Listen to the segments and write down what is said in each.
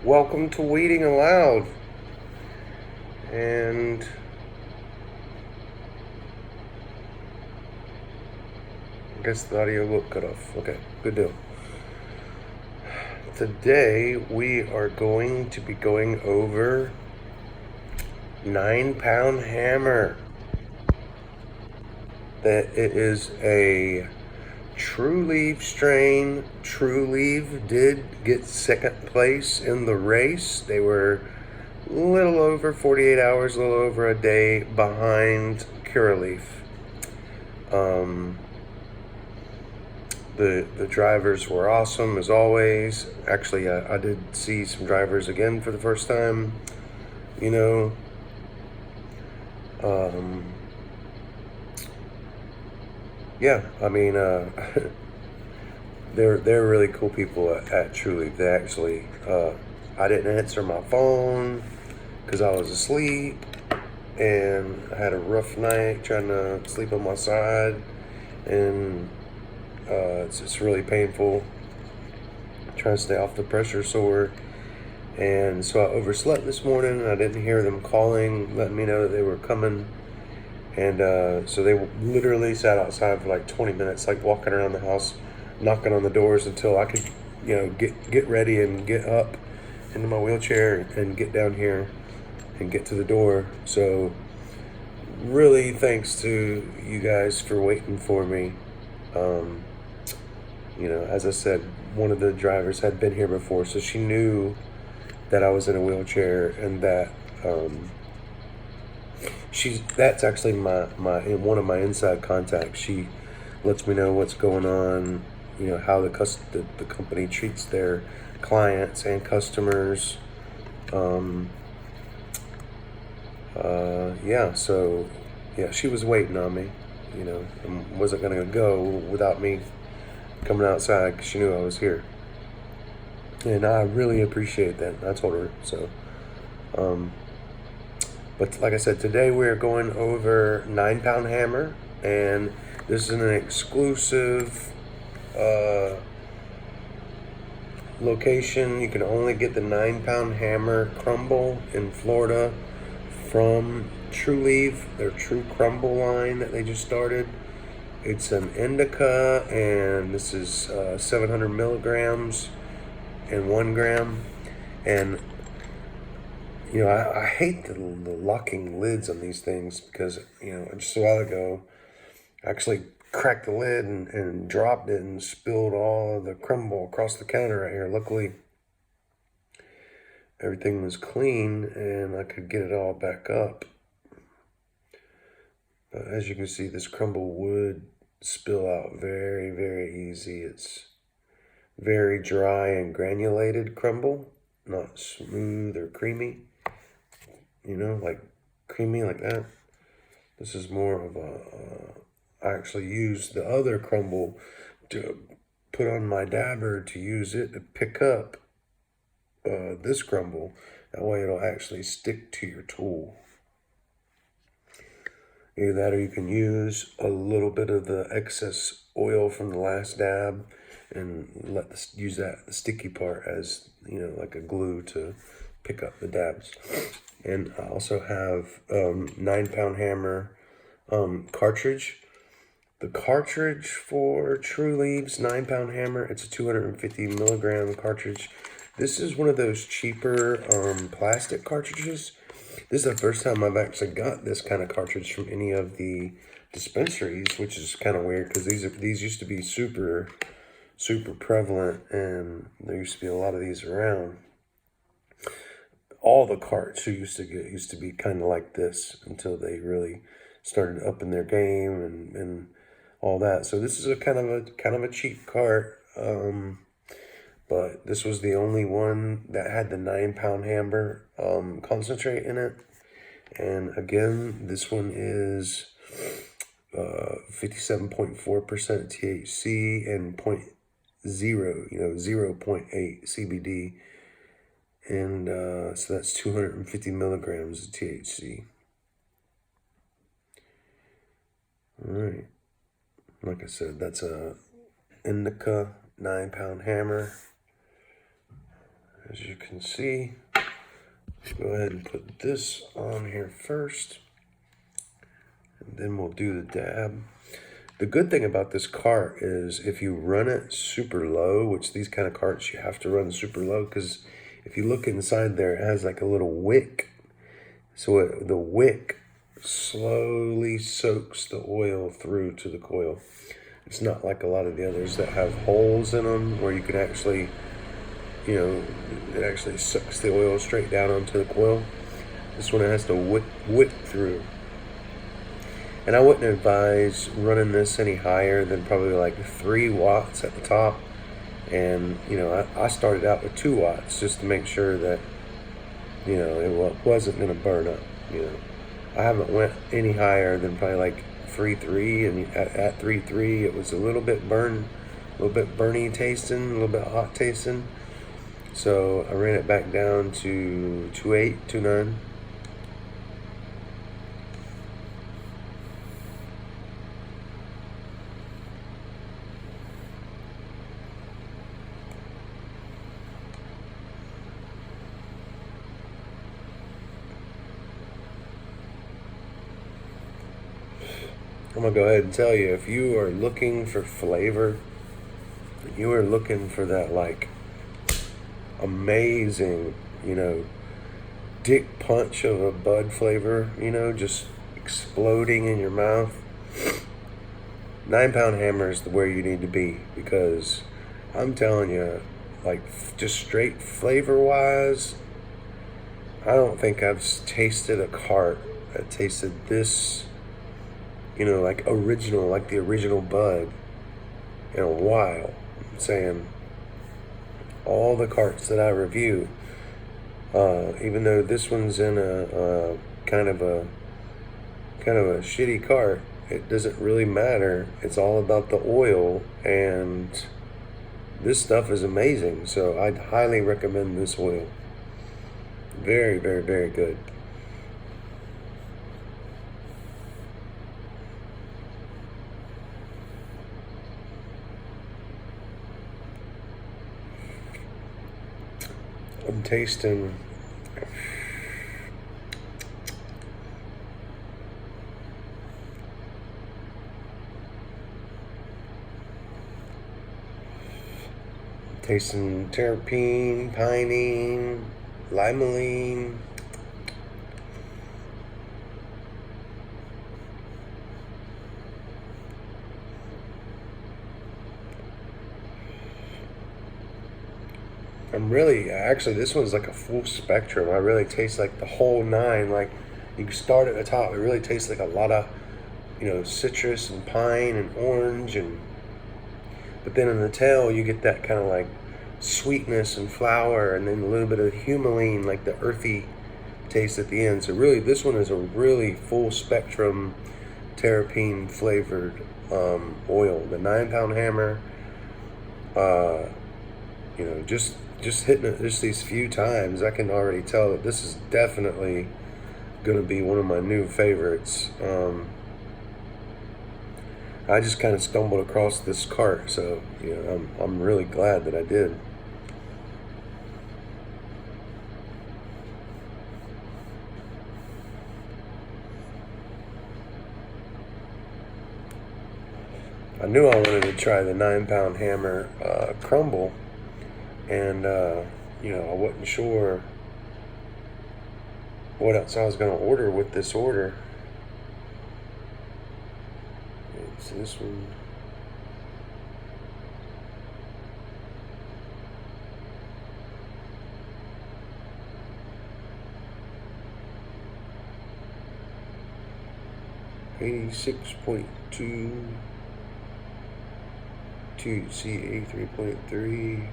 Welcome to Weeding Aloud. And I guess the audio will cut off. Okay, good deal. Today we are going to be going over 9-pound hammer. That it is a True Leaf strain. True Leaf did get second place in the race. They were a little over 48 hours, a little over a day behind Curaleaf. The drivers were awesome as always. Actually, I did see some drivers again for the first time. You know, yeah. I mean, they're really cool people at True Leaf. They actually, I didn't answer my phone because I was asleep, and I had a rough night trying to sleep on my side, and it's just really painful trying to stay off the pressure sore. And so I overslept this morning, and I didn't hear them calling, letting me know that they were coming. And so they literally sat outside for like 20 minutes, like walking around the house, knocking on the doors until I could, get ready and get up into my wheelchair and get down here and get to the door. So really thanks to you guys for waiting for me. As I said, one of the drivers had been here before, so she knew that I was in a wheelchair, and that that's actually my one of my inside contacts. She lets me know what's going on, how the company treats their clients and customers. She was waiting on me, and wasn't gonna go without me coming outside because she knew I was here. And I really appreciate that. I told her so. But like I said, today we're going over 9-pound hammer, and this is an exclusive location. You can only get the 9-pound hammer crumble in Florida from True Leaf, their True Crumble line that they just started. It's an indica, and this is 700 milligrams and 1 gram. And I hate the locking lids on these things because just a while ago I actually cracked the lid and dropped it and spilled all of the crumble across the counter right here. Luckily everything was clean and I could get it all back up. But as you can see, this crumble would spill out very, very easy. It's very dry and granulated crumble, not smooth or creamy, like creamy like that. This is more of I actually used the other crumble to put on my dabber to use it to pick up this crumble. That way it'll actually stick to your tool. Either that, or you can use a little bit of the excess oil from the last dab and use the sticky part as like a glue to pick up the dabs. And I also have 9-pound hammer cartridge. The cartridge for True Leaf's 9-pound hammer, it's a 250 milligram cartridge. This is one of those cheaper plastic cartridges. This is the first time I've actually got this kind of cartridge from any of the dispensaries, which is kind of weird because these used to be super prevalent, and there used to be a lot of these around. All the carts you used to be kind of like this until they really started upping their game and all that. So this is a kind of a cheap cart, but this was the only one that had the 9-pound hammer concentrate in it. And again, this one is 57.4% THC and 0.8 CBD. And so that's 250 milligrams of THC. All right. Like I said, that's a indica 9-pound hammer. As you can see, let's go ahead and put this on here first, and then we'll do the dab. The good thing about this cart is if you run it super low, which these kind of carts you have to run super low, because if you look inside there, it has like a little wick. So the wick slowly soaks the oil through to the coil. It's not like a lot of the others that have holes in them where you can actually, it actually sucks the oil straight down onto the coil. This one has to wick through. And I wouldn't advise running this any higher than probably like 3 watts at the top. And, I started out with 2 watts just to make sure that, it wasn't going to burn up, I haven't went any higher than probably like 3.3, and at 3.3 it was a little bit burny tasting, a little bit hot tasting. So I ran it back down to 2.8, 2.9. I'm gonna go ahead and tell you, if you are looking for flavor, you are looking for that like amazing, dick punch of a bud flavor, just exploding in your mouth. 9 Pound Hammer is where you need to be, because I'm telling you, like, just straight flavor wise, I don't think I've tasted a cart that tasted this, like the original bud in a while. I'm saying all the carts that I review, even though this one's in a kind of a shitty cart, it doesn't really matter. It's all about the oil, and this stuff is amazing. So I'd highly recommend this oil. Very, very, very good. I'm tasting terpene, pinene, limonene. This one's like a full spectrum. I really taste like the whole 9. Like, you can start at the top. It really tastes like a lot of, citrus and pine and orange, but then in the tail you get that kind of like sweetness and flower, and then a little bit of humulene, like the earthy taste at the end. So really, this one is a really full spectrum terpene flavored oil. The 9 Pound Hammer, just hitting it just these few times, I can already tell that this is definitely going to be one of my new favorites. I just kind of stumbled across this cart, so I'm really glad that I did. I knew I wanted to try the 9 Pound Hammer crumble, and I wasn't sure what else I was going to order with this order. It's this one. $86.2 CA 3.3.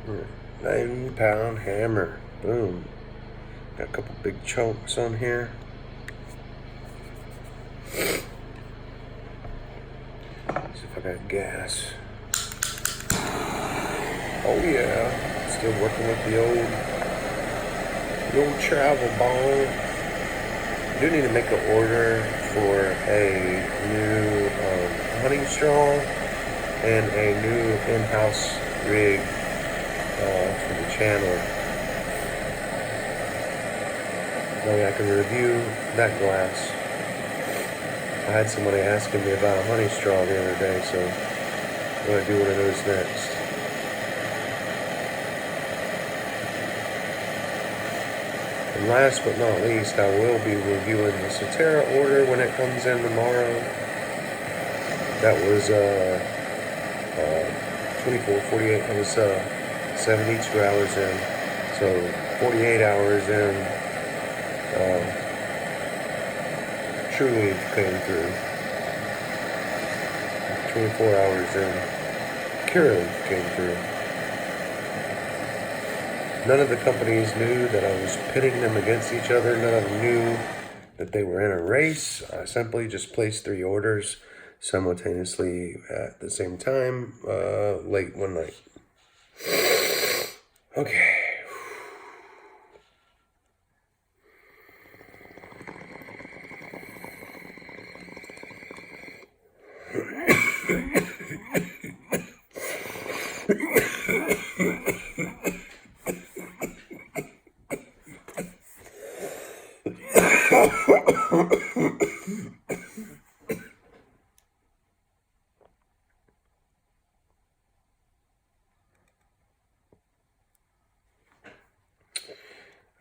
Right. 9 Pound Hammer. Boom. Got a couple big chunks on here. See if I got gas. Oh yeah. Still working with the old travel ball. I do need to make an order for a new hunting straw. and a new in-house rig for the channel. That way I can review that glass. I had somebody asking me about a honey straw the other day, so I'm going to do one of those next. And last but not least, I will be reviewing the Sotera order when it comes in tomorrow. That was 24, 48, it was 72 hours in. So 48 hours in, truly came through. 24 hours in, Curaleaf came through. None of the companies knew that I was pitting them against each other. None of them knew that they were in a race. I simply just placed 3 orders simultaneously at the same time, late one night. Okay.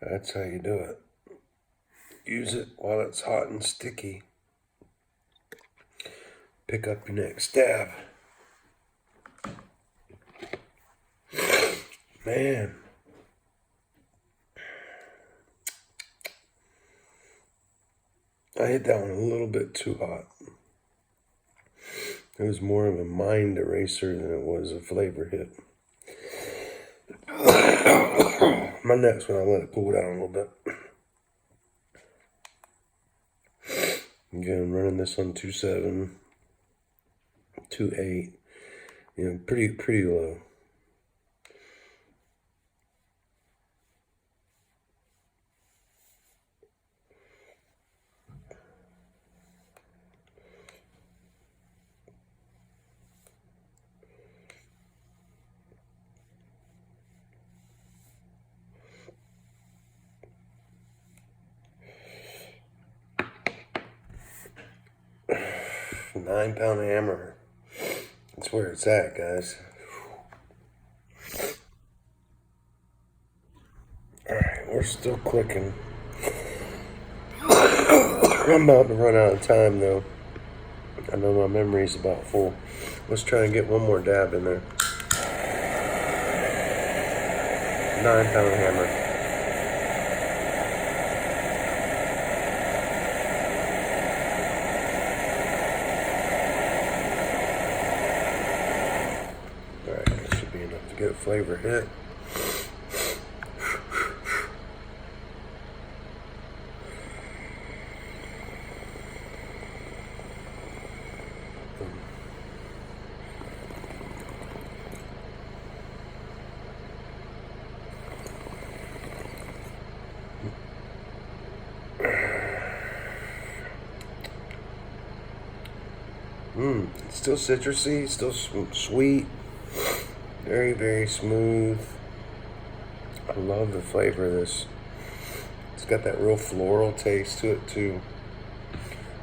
That's how you do it. Use it while it's hot and sticky. Pick up your next dab. Man. I hit that one a little bit too hot. It was more of a mind eraser than it was a flavor hit. My next one, I'll let it cool down a little bit. Again, running this on 2.7, 2.8, you know, pretty low. £9 hammer. That's where it's at, guys. Alright, we're still clicking. I'm about to run out of time, though. I know my memory's about full. Let's try and get one more dab in there. £9 hammer. Get a flavor hit. It's still citrusy, still sweet. Very, very smooth. I love the flavor of this. It's got that real floral taste to it too.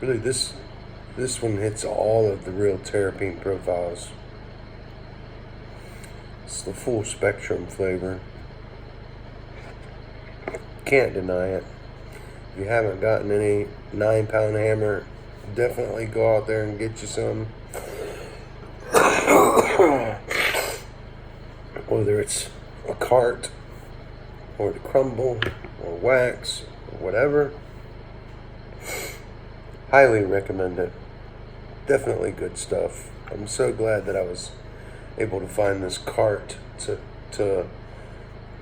Really, this one hits all of the real terpene profiles. It's the full spectrum flavor. Can't deny it. If you haven't gotten any £9 hammer, definitely go out there and get you some. Whether it's a cart or the crumble or wax or whatever, highly recommend it. Definitely good stuff. I'm so glad that I was able to find this cart to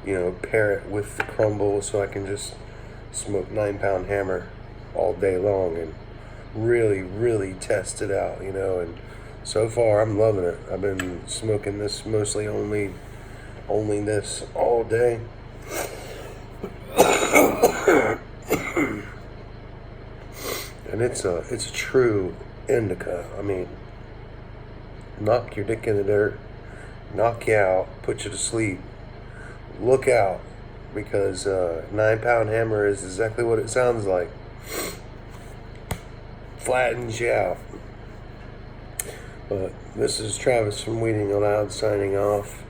you know, pair it with the crumble so I can just smoke £9 hammer all day long and really test it out, you know. And so far I'm loving it. I've been smoking this mostly only this all day. And it's a true indica. I mean, knock your dick in the dirt, knock you out, put you to sleep. Look out, because 9-pound hammer is exactly what it sounds like. Flattens you out. But this is Travis from Weeding Aloud signing off.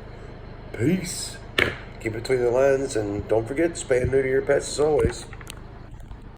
Peace. Keep it between the lines, and don't forget to spay and neuter your pets as always.